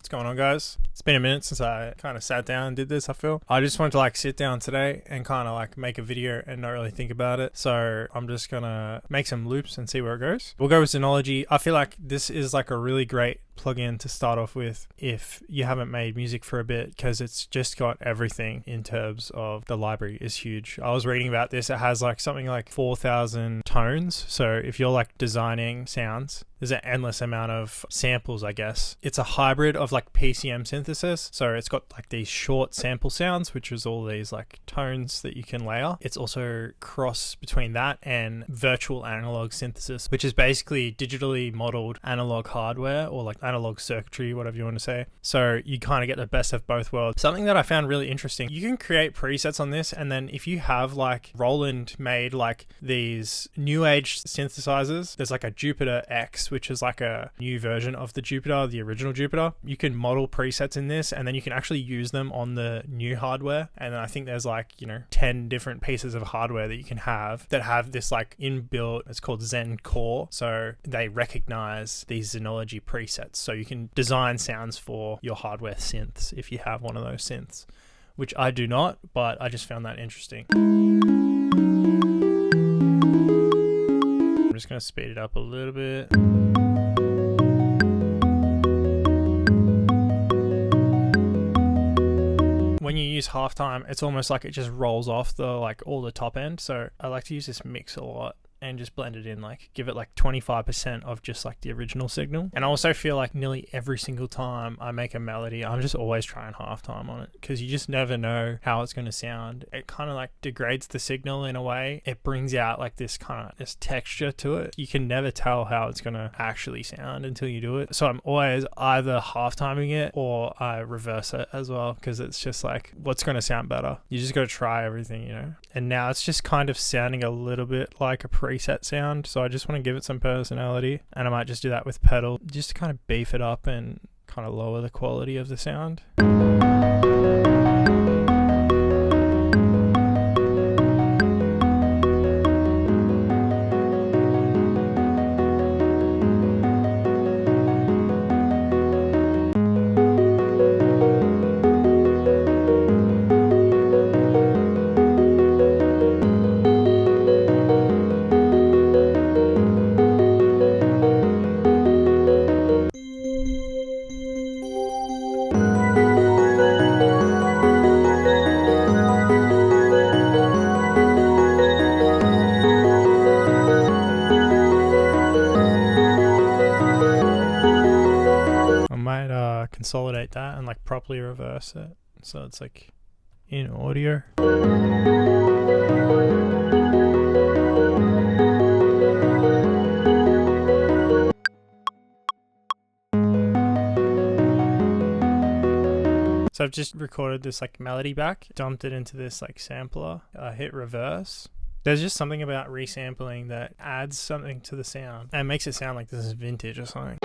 What's going on, guys? It's been a minute since I kind of sat down and did this. I just wanted to like sit down today and kind of like make a video and not really think about it. So I'm just gonna make some loops and see where it goes. We'll go with Zenology. I feel like this is like a really great plugin to start off with if you haven't made music for a bit, because it's just got everything in terms of the library is huge. I was reading about this. It has like something like 4,000 tones. So if you're like designing sounds, there's an endless amount of samples, I guess. It's a hybrid of like PCM synthesis. So it's got like these short sample sounds, which is all these like tones that you can layer. It's also cross between that and virtual analog synthesis, which is basically digitally modeled analog hardware or like analog circuitry, whatever you want to say. So you kind of get the best of both worlds. Something that I found really interesting, you can create presets on this, and then if you have like Roland made like these new age synthesizers, there's like a Jupiter X, which is like a new version of the Jupiter, the original Jupiter. You can model presets in this, and then you can actually use them on the new hardware. And then I think there's like, 10 different pieces of hardware that you can have that have this like inbuilt, it's called Zen Core. So they recognize these Zenology presets. So you can design sounds for your hardware synths if you have one of those synths, which I do not, but I just found that interesting. I'm just going to speed it up a little bit. When you use halftime, it's almost like it just rolls off the like all the top end. So I like to use this mix a lot and just blend it in, like give it like 25% of just like the original signal. And I also feel like nearly every single time I make a melody, I'm just always trying halftime on it, because you just never know how it's going to sound. It kind of like degrades the signal in a way. It brings out like this kind of this texture to it. You can never tell how it's going to actually sound until you do it. So I'm always either halftiming it or I reverse it as well, because it's just like what's going to sound better. You just got to try everything, And now it's just kind of sounding a little bit like a preset sound, so I just want to give it some personality, and I might just do that with pedal just to kind of beef it up and kind of lower the quality of the sound. Consolidate that and like properly reverse it so it's like in audio. So I've just recorded this like melody back, dumped it into this like sampler, hit reverse. There's just something about resampling that adds something to the sound and makes it sound like this is vintage or something.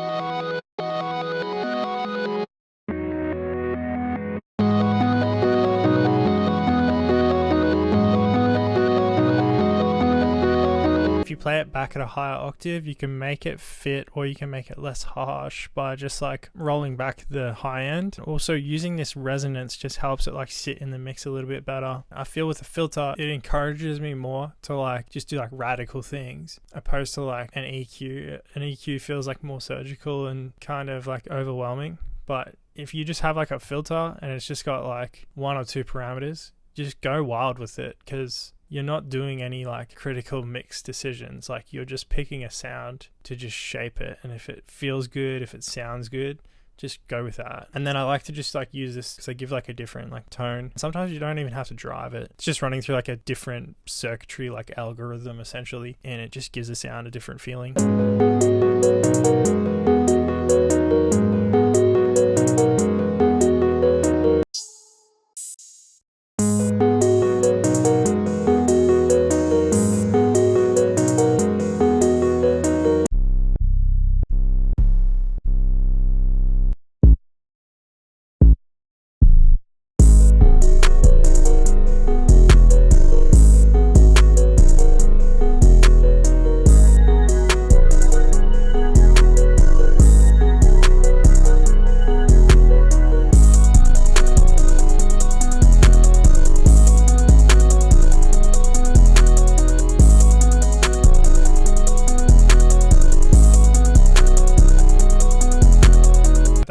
If you play it back at a higher octave, you can make it fit or you can make it less harsh by just like rolling back the high end. Also, using this resonance just helps it like sit in the mix a little bit better. I feel with a filter, it encourages me more to like just do like radical things opposed to like an EQ. An EQ feels like more surgical and kind of like overwhelming. But if you just have like a filter and it's just got like 1 or 2 parameters, just go wild with it, because you're not doing any like critical mix decisions. Like you're just picking a sound to just shape it, and if it feels good, if it sounds good, just go with that. And then I like to just like use this because I give like a different like tone. Sometimes you don't even have to drive it. It's just running through like a different circuitry, like algorithm essentially, and it just gives the sound a different feeling.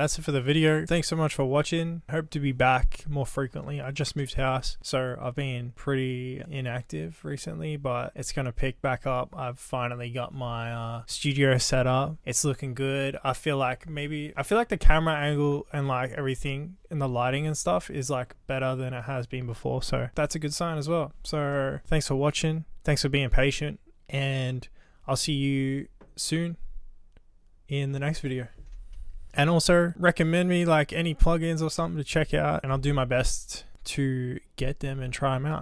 that's it for the video. Thanks so much for watching. Hope to be back more frequently. I just moved house, so I've been pretty inactive recently, but it's gonna pick back up. I've finally got my studio set up. It's looking good. I feel like the camera angle and like everything and the lighting and stuff is like better than it has been before, so that's a good sign as well. So thanks for watching, thanks for being patient, and I'll see you soon in the next video. And also recommend me like any plugins or something to check out, and I'll do my best to get them and try them out.